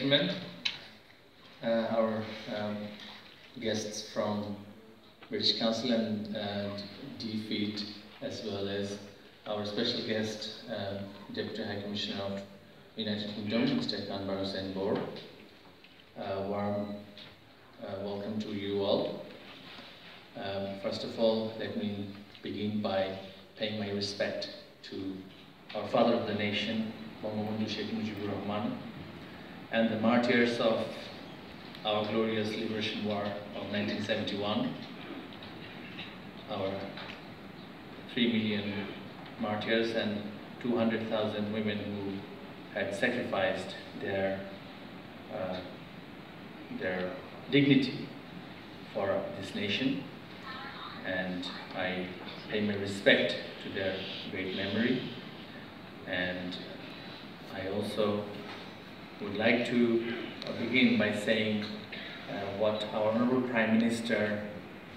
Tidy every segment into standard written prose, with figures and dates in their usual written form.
gentlemen, our guests from British Council and DFID, as well as our special guest, Deputy High Commissioner of United Kingdom, Mr. Hussein Bor. Warm welcome to you all. First of all, let me begin by paying my respect to our father of the nation, Mohibul Rahman, and the martyrs of our glorious liberation war of 1971, our 3 million martyrs and 200,000 women who had sacrificed their dignity for this nation, and I pay my respect to their great memory. And I also would like to begin by saying what our Honorable Prime Minister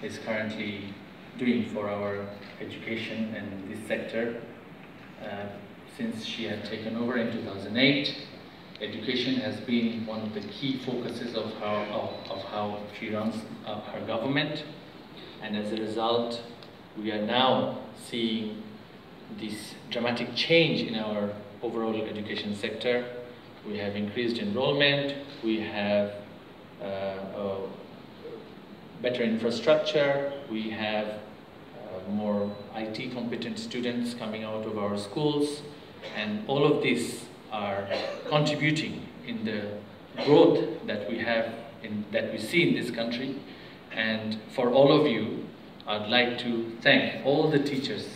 is currently doing for our education and this sector. Since she had taken over in 2008, education has been one of the key focuses of how she runs her government, and as a result, we are now seeing this dramatic change in our overall education sector. We have increased enrollment, we have better infrastructure, we have more IT competent students coming out of our schools, and all of these are contributing in the growth that we have, that we see in this country. And for all of you, I'd like to thank all the teachers,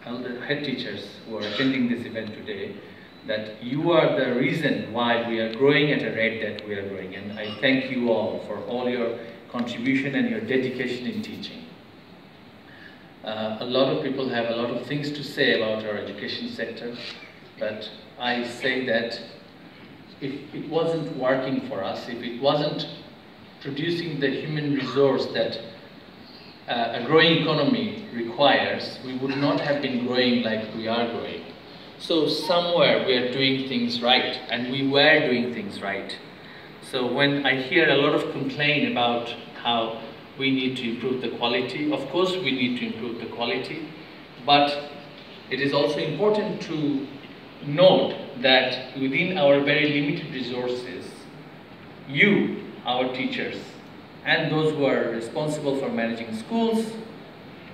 all the head teachers who are attending this event today, that you are the reason why we are growing at a rate that we are growing. And I thank you all for all your contribution and your dedication in teaching. A lot of people have a lot of things to say about our education sector, but I say that if it wasn't working for us, if it wasn't producing the human resource that a growing economy requires, we would not have been growing like we are growing. So somewhere we are doing things right, and we were doing things right. So when I hear a lot of complaint about how we need to improve the quality, of course we need to improve the quality, but it is also important to note that within our very limited resources, you, our teachers, and those who are responsible for managing schools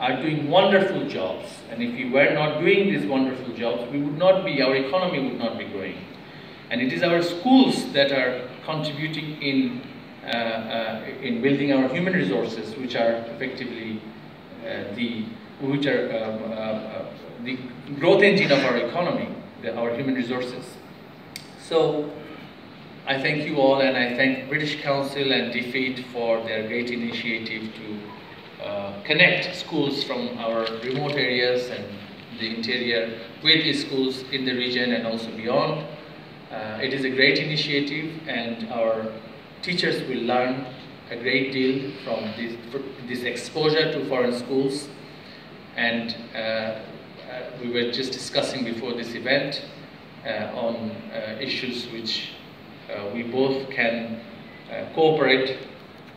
are doing wonderful jobs. And if we were not doing these wonderful jobs, we would not be, our economy would not be growing. And it is our schools that are contributing in building our human resources, which are effectively the growth engine of our economy, our human resources. So I thank you all, and I thank British Council and DFID for their great initiative to connect schools from our remote areas and the interior with the schools in the region and also beyond. It is a great initiative, and our teachers will learn a great deal from this exposure to foreign schools. And we were just discussing before this event on issues which we both can cooperate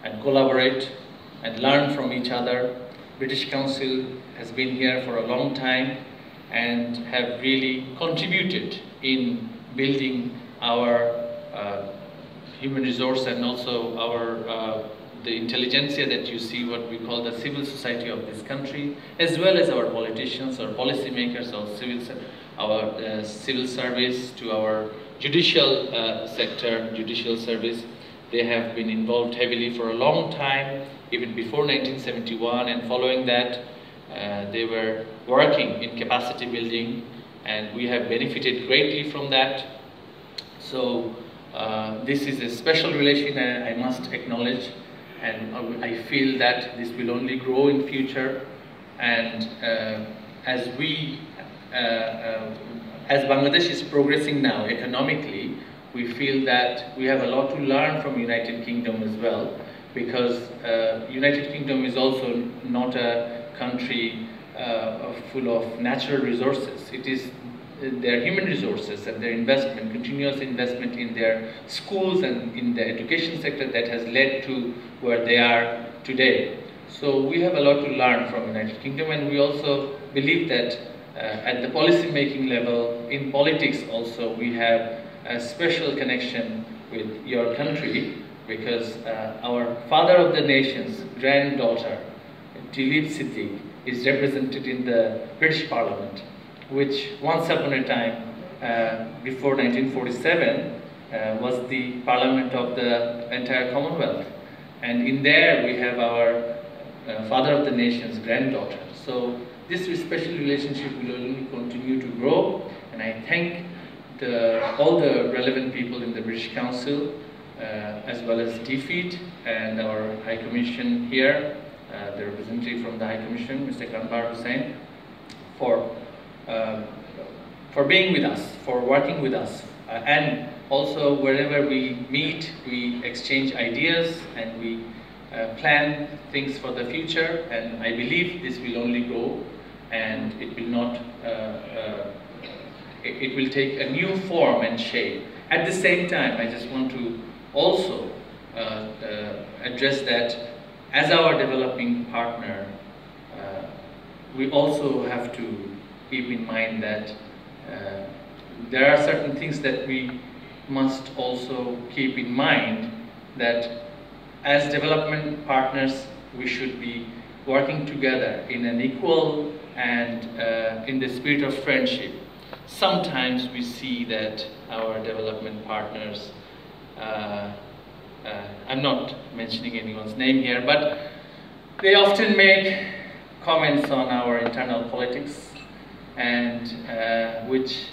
and collaborate and learn from each other. British Council has been here for a long time and have really contributed in building our human resource and also our the intelligentsia that you see, what we call the civil society of this country, as well as our politicians, our policymakers, our civil service, to our judicial sector, judicial service. They have been involved heavily for a long time, even before 1971, and following that they were working in capacity building, and we have benefited greatly from that. So this is a special relation, and I must acknowledge, and I feel that this will only grow in future. And as Bangladesh is progressing now economically, we feel that we have a lot to learn from United Kingdom as well, because United Kingdom is also not a country full of natural resources. It is their human resources and their investment, continuous investment in their schools and in the education sector that has led to where they are today. So we have a lot to learn from United Kingdom, and we also believe that at the policy making level, in politics also, we have a special connection with your country, because our father of the nation's granddaughter, Tilip Siddiq, is represented in the British Parliament, which once upon a time, before 1947, was the parliament of the entire Commonwealth. And in there we have our father of the nation's granddaughter. So this special relationship will only continue to grow, and I thank all the relevant people in the British Council, as well as DFID and our High Commission here, the representative from the High Commission, Mr. Kanbar Hussain, for being with us, for working with us, and also wherever we meet, we exchange ideas and we plan things for the future. And I believe this will only grow, and it will not. It will take a new form and shape. At the same time, I just want to also address that as our developing partner, we also have to keep in mind that there are certain things that we must also keep in mind, that as development partners, we should be working together in an equal and in the spirit of friendship. Sometimes we see that our development partners, I'm not mentioning anyone's name here, but they often make comments on our internal politics, and which,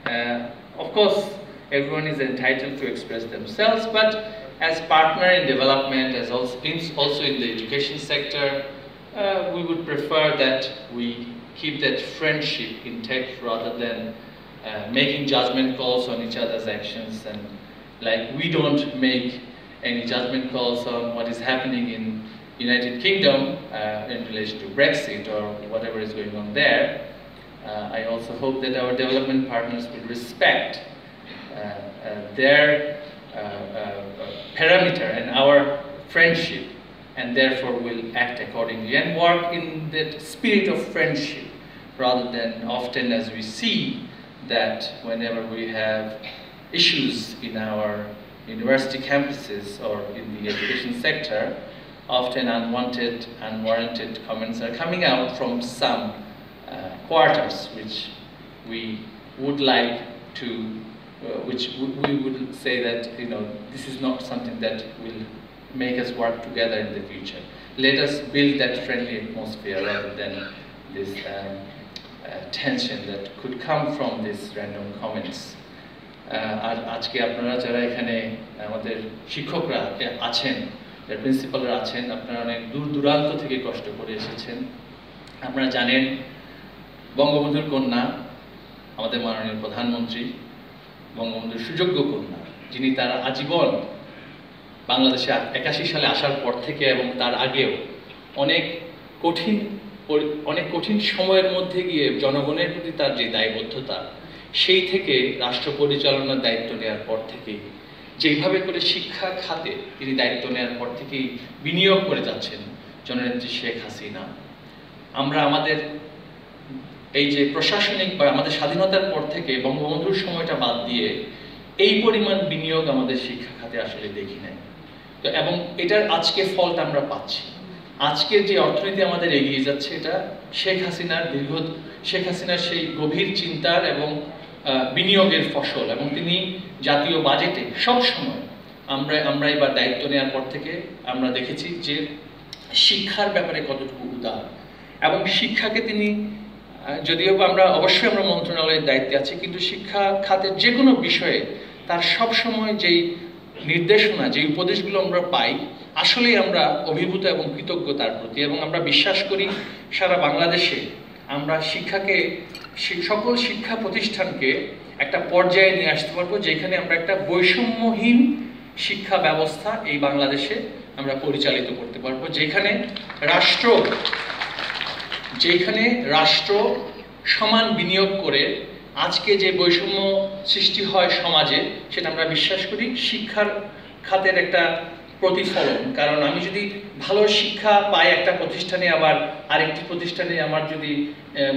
of course, everyone is entitled to express themselves, but as partner in development, as also in the education sector, we would prefer that we keep that friendship intact rather than making judgment calls on each other's actions. And like, we don't make any judgment calls on what is happening in United Kingdom in relation to Brexit or whatever is going on there. I also hope that our development partners will respect their parameter and our friendship, and therefore will act accordingly and work in that spirit of friendship, rather than often, as we see, that whenever we have issues in our university campuses or in the education sector, often unwanted, unwarranted comments are coming out from some quarters, which we would like to, which we would say that, you know, this is not something that will make us work together in the future. Let us build that friendly atmosphere rather than this tension that could come from these random comments. আর আজকে আপনারা যারা এখানে আমাদের শিক্ষকরা আছেন, প্রিন্সিপালরা আছেন, আপনারা অনেক দূর দূরান্ত থেকে কষ্ট করে এসেছেন। আপনারা জানেন বঙ্গবন্ধুর কন্যা, আমাদের মাননীয় প্রধানমন্ত্রী, বঙ্গবন্ধুর সুযোগ্য কন্যা, যিনি তার আজীবন বাংলাদেশে 81 সালে আসার পর থেকে এবং তার আগেও অনেক কঠিন সময়ের মধ্যে গিয়ে জনগণের প্রতি তার যে দায়বদ্ধতা, সেই থেকে রাষ্ট্র পরিচালনার দায়িত্ব নেওয়ার পর থেকেই যেভাবে করে শিক্ষা খাতে তিনি দায়িত্ব নেওয়ার পর থেকেই বিনিয়োগ করে যাচ্ছেন জননেত্রী শেখ হাসিনা। আমরা আমাদের এই যে প্রশাসনিক বা আমাদের স্বাধীনতার পর থেকে বঙ্গবন্ধুর সময়টা বাদ দিয়ে এই পরিমাণ বিনিয়োগ আমাদের শিক্ষা খাতে আসলে দেখি নাই। তো এবং এটার আজকে ফলটা আমরা পাচ্ছি। আজকের যে অর্থনীতি আমাদের এগিয়ে যাচ্ছে, এটা শেখ হাসিনার সেই গভীর চিন্তার এবং বিনিয়োগের ফসল। এবং তিনি জাতীয় বাজেটে সব সময় আমরা এবার দায়িত্ব নেওয়ার পর থেকে আমরা দেখেছি যে শিক্ষার ব্যাপারে কতটুকু উদার, এবং শিক্ষাকে তিনি, যদিও আমরা অবশ্যই আমরা মন্ত্রণালয়ের দায়িত্বে আছি, কিন্তু শিক্ষা খাতের যে কোনো বিষয়ে তার সব সময় যেই নির্দেশনা, যে উপদেশগুলো আমরা পাই, আসলেই আমরা অভিভূত এবং কৃতজ্ঞ তার প্রতি। এবং আমরা বিশ্বাস করি সারা বাংলাদেশে আমরা শিক্ষাকে, সকল শিক্ষা প্রতিষ্ঠানকে একটা পর্যায়ে নিয়ে আসতে পারবো, যেখানে আমরা একটা বৈষম্যহীন শিক্ষা ব্যবস্থা এই বাংলাদেশে আমরা পরিচালিত করতে পারবো, যেখানে রাষ্ট্র সমান বিনিয়োগ করে আজকে যে বৈষম্য সৃষ্টি হয় সমাজে, সেটা আমরা বিশ্বাস করি শিক্ষার খাতের একটা প্রতিফলন। কারণ আমি যদি ভালো শিক্ষা পাই একটা প্রতিষ্ঠানে, আবার আরেকটি প্রতিষ্ঠানে আমার যদি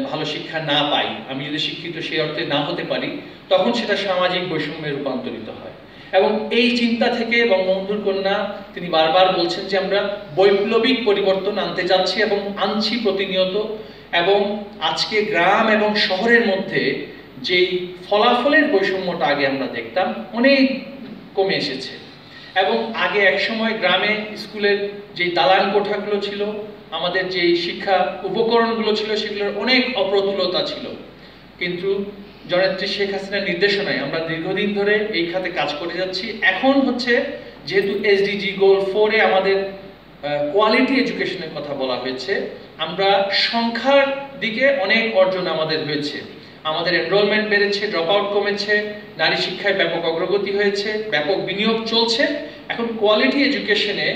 ভালো শিক্ষা না পাই, আমি যদি শিক্ষিত সেই অর্থে না হতে পারি, তখন সেটা সামাজিক বৈষম্যে রূপান্তরিত হয়। এবং এই চিন্তা থেকে বঙ্গবন্ধুর কন্যা তিনি বারবার বলছেন যে আমরা বৈপ্লবিক পরিবর্তন আনতে যাচ্ছি এবং আনছি প্রতিনিয়ত। এবং আজকে গ্রাম এবং শহরের মধ্যে যেই ফলাফলের বৈষম্যটা আগে আমরা দেখতাম, অনেক কমে এসেছে। এবং আগে একসময় গ্রামে স্কুলের যে দালান কোঠাগুলো ছিল, আমাদের যে শিক্ষা উপকরণগুলো ছিল, সেগুলোর অনেক অপ্রতুলতা ছিল। কিন্তু জননেত্রী শেখ হাসিনার নির্দেশনায় আমরা দীর্ঘদিন ধরে এই খাতে কাজ করে যাচ্ছি। এখন হচ্ছে যেহেতু এসডিজি গোল 4-এ আমাদের কোয়ালিটি এডুকেশনের কথা বলা হয়েছে, আমরা সংখ্যার দিকে অনেক অর্জন আমাদের হয়েছে। আমাদের এনরোলমেন্ট বেড়েছে, ড্রপ আউট কমেছে, নারী শিক্ষায় ব্যাপক অগ্রগতি হয়েছে, ব্যাপক বিনিয়োগ চলছে। এখন কোয়ালিটি এডুকেশনে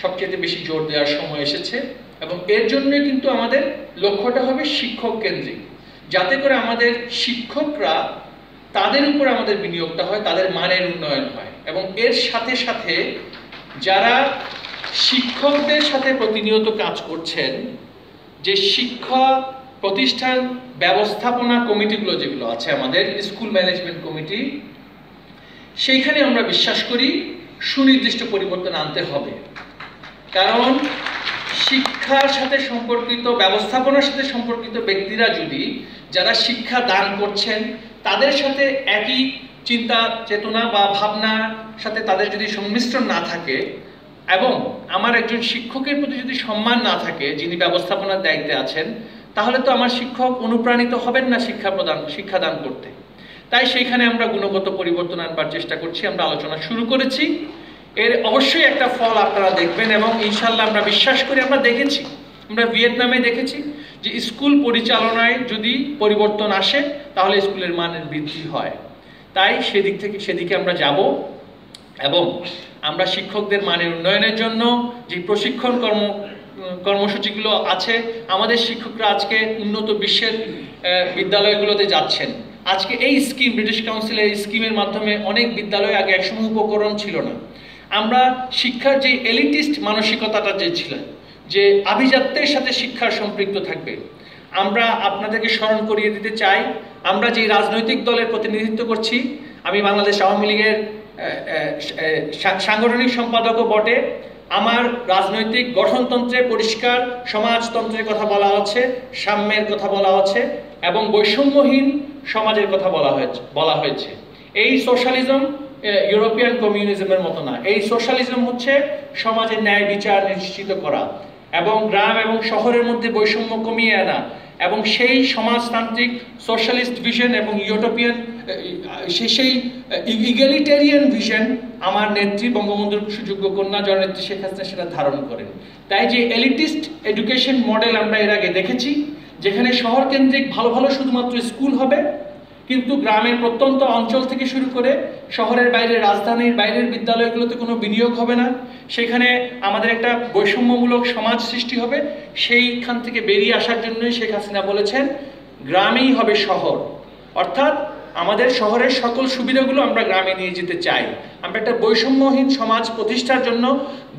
সবচেয়ে বেশি জোর দেওয়ার সময় এসেছে। এবং এর জন্য কিন্তু আমাদের লক্ষ্যটা হবে শিক্ষক কেন্দ্রিক, যাতে করে আমাদের শিক্ষকরা, তাদের উপর আমাদের বিনিয়োগটা হয়, তাদের মানের উন্নয়ন হয়। এবং এর সাথে সাথে যারা শিক্ষকদের সাথে প্রতিনিয়ত কাজ করছেন, যে শিক্ষা প্রতিষ্ঠান ব্যবস্থাপনা কমিটিগুলো যেগুলো আছে, আমাদের স্কুল ম্যানেজমেন্ট কমিটি, সেইখানে আমরা বিশ্বাস করি সুনির্দিষ্ট পরিবর্তন আনতে হবে। কারণ শিক্ষার সাথে সম্পর্কিত, ব্যবস্থাপনার সাথে সম্পর্কিত ব্যক্তিরা যদি, যারা শিক্ষা দান করছেন, তাদের সাথে একই চিন্তা চেতনা বা ভাবনার সাথে তাদের যদি সংমিশ্রণ না থাকে, এবং আমার একজন শিক্ষকের প্রতি যদি সম্মান না থাকে যিনি ব্যবস্থাপনার দায়িত্বে আছেন, তাহলে তো আমার শিক্ষক অনুপ্রাণিত হবেন না শিক্ষাদান করতে। তাই সেইখানে আমরা গুণগত পরিবর্তন আনবার চেষ্টা করছি। আমরা আলোচনা শুরু করেছি, এর অবশ্যই একটা ফল আপনারা দেখবেন। এবং ইনশাল্লাহ আমরা বিশ্বাস করি, আমরা দেখেছি, আমরা ভিয়েতনামে দেখেছি যে স্কুল পরিচালনায় যদি পরিবর্তন আসে তাহলে স্কুলের মানের বৃদ্ধি হয়। তাই সেদিকে আমরা যাব। এবং আমরা শিক্ষকদের মানের উন্নয়নের জন্য যে প্রশিক্ষণ কর্মসূচিগুলো আছে, আমাদের শিক্ষকরা আজকে উন্নত বিশ্বের বিদ্যালয়গুলোতে যাচ্ছেন। আজকে এই স্কিম, ব্রিটিশ কাউন্সিলের এই স্কিমের মাধ্যমে অনেক বিদ্যালয়ে আগে একসময় উপকরণ ছিল না। আমরা শিক্ষার যে এলিটিস্ট মানসিকতাটা যে ছিল, যে আভিজাত্যের সাথে শিক্ষার সম্পৃক্ত থাকবে, আমরা আপনাদেরকে স্মরণ করিয়ে দিতে চাই, আমরা যে রাজনৈতিক দলের প্রতিনিধিত্ব করছি, আমি বাংলাদেশ আওয়ামী লীগের সাংগঠনিক সম্পাদকও বটে। আমার রাজনৈতিক গঠনতন্ত্রে পরিষ্কার সমাজতন্ত্রের কথা বলা হচ্ছে, সাম্যের কথা বলা হচ্ছে, এবং বৈষম্যহীন সমাজের কথা বলা হয়েছে। এই সোশ্যালিজম ইউরোপিয়ান কমিউনিজমের মতো না। এই সোশ্যালিজম হচ্ছে সমাজের ন্যায় বিচার নিশ্চিত করা এবং গ্রাম এবং শহরের মধ্যে বৈষম্য কমিয়ে আনা, এবং সেই সমাজতান্ত্রিক সোশ্যালিস্ট ভিশন এবং ইউটোপিয়ান সেই ইগ্যালিটেরিয়ান ভিশন আমার নেত্রী বঙ্গবন্ধুর সুযোগ্য কন্যা জননেত্রী শেখ হাসিনা সেটা ধারণ করেন। তাই যে এলিটিস্ট এডুকেশন মডেল আমরা এর আগে দেখেছি, যেখানে শহর কেন্দ্রিক ভালো ভালো শুধুমাত্র স্কুল হবে, কিন্তু গ্রামের প্রত্যন্ত অঞ্চল থেকে শুরু করে শহরের বাইরে, রাজধানীর বাইরের বিদ্যালয়গুলোতে কোনো বিনিয়োগ হবে না, সেখানে আমাদের একটা বৈষম্যমূলক সমাজ সৃষ্টি হবে। সেইখান থেকে বেরিয়ে আসার জন্যই শেখ হাসিনা বলেছেন গ্রামেই হবে শহর, অর্থাৎ আমাদের শহরের সকল সুবিধাগুলো আমরা গ্রামে নিয়ে যেতে চাই। আমরা একটা বৈষম্যহীন সমাজ প্রতিষ্ঠার জন্য,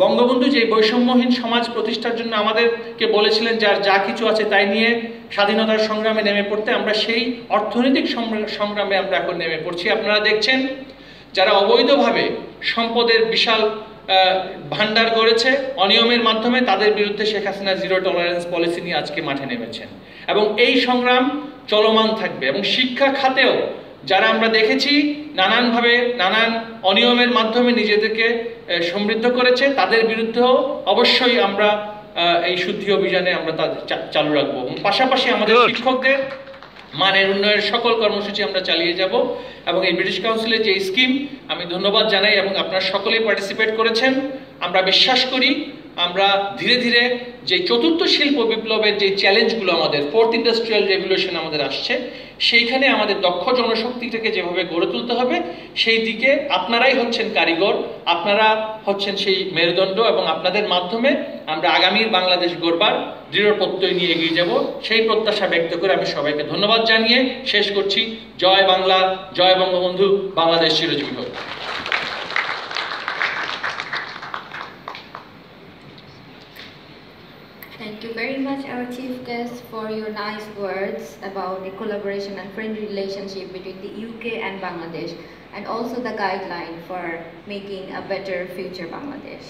বঙ্গবন্ধু যে বৈষম্যহীন সমাজ প্রতিষ্ঠার জন্য আমাদেরকে বলেছিলেন যার যা কিছু আছে তাই নিয়ে স্বাধীনতার সংগ্রামে নেমে পড়তে, আমরা সেই অর্থনৈতিক সংগ্রামে আমরা এখন নেমে পড়ছি। আপনারা দেখছেন যারা অবৈধভাবে সম্পদের বিশাল ভান্ডার করেছে অনিয়মের মাধ্যমে, তাদের বিরুদ্ধে Sheikh Hasina zero tolerance policy নিয়ে আজকে মাঠে নেমেছেন, এবং এই সংগ্রাম চলমান থাকবে। এবং শিক্ষা খাতেও যারা আমরা দেখেছি নানানভাবে নানান অনিয়মের মাধ্যমে নিজেদেরকে সমৃদ্ধ করেছে, তাদের বিরুদ্ধেও অবশ্যই আমরা এই শুদ্ধি অভিযানে আমরা তাদের চালু রাখবো। এবং পাশাপাশি আমাদের শিক্ষকদের মানের উন্নয়নের সকল কর্মসূচি আমরা চালিয়ে যাব। এবং এই ব্রিটিশ কাউন্সিলের যে স্কিম, আমি ধন্যবাদ জানাই, এবং আপনারা সকলেই পার্টিসিপেট করেছেন। আমরা বিশ্বাস করি আমরা ধীরে ধীরে যে চতুর্থ শিল্প বিপ্লবের যে চ্যালেঞ্জগুলো আমাদের ফোর্থ ইন্ডাস্ট্রিয়াল রেভলিউশন আমাদের আসছে, সেইখানে আমাদের দক্ষ জনশক্তিটাকে যেভাবে গড়ে তুলতে হবে সেই দিকে আপনারাই হচ্ছেন কারিগর, আপনারা হচ্ছেন সেই মেরুদণ্ড, এবং আপনাদের মাধ্যমে আমরা আগামীর বাংলাদেশ গড়বার দৃঢ় প্রত্যয় নিয়ে এগিয়ে যাব, সেই প্রত্যাশা ব্যক্ত করে আমি সবাইকে ধন্যবাদ জানিয়ে শেষ করছি। জয় বাংলা, জয় বঙ্গবন্ধু, বাংলাদেশ চিরজীবী হোক। Thank you very much, our chief guest, for your nice words about the collaboration and friendly relationship between the UK and Bangladesh, and also the guideline for making a better future Bangladesh.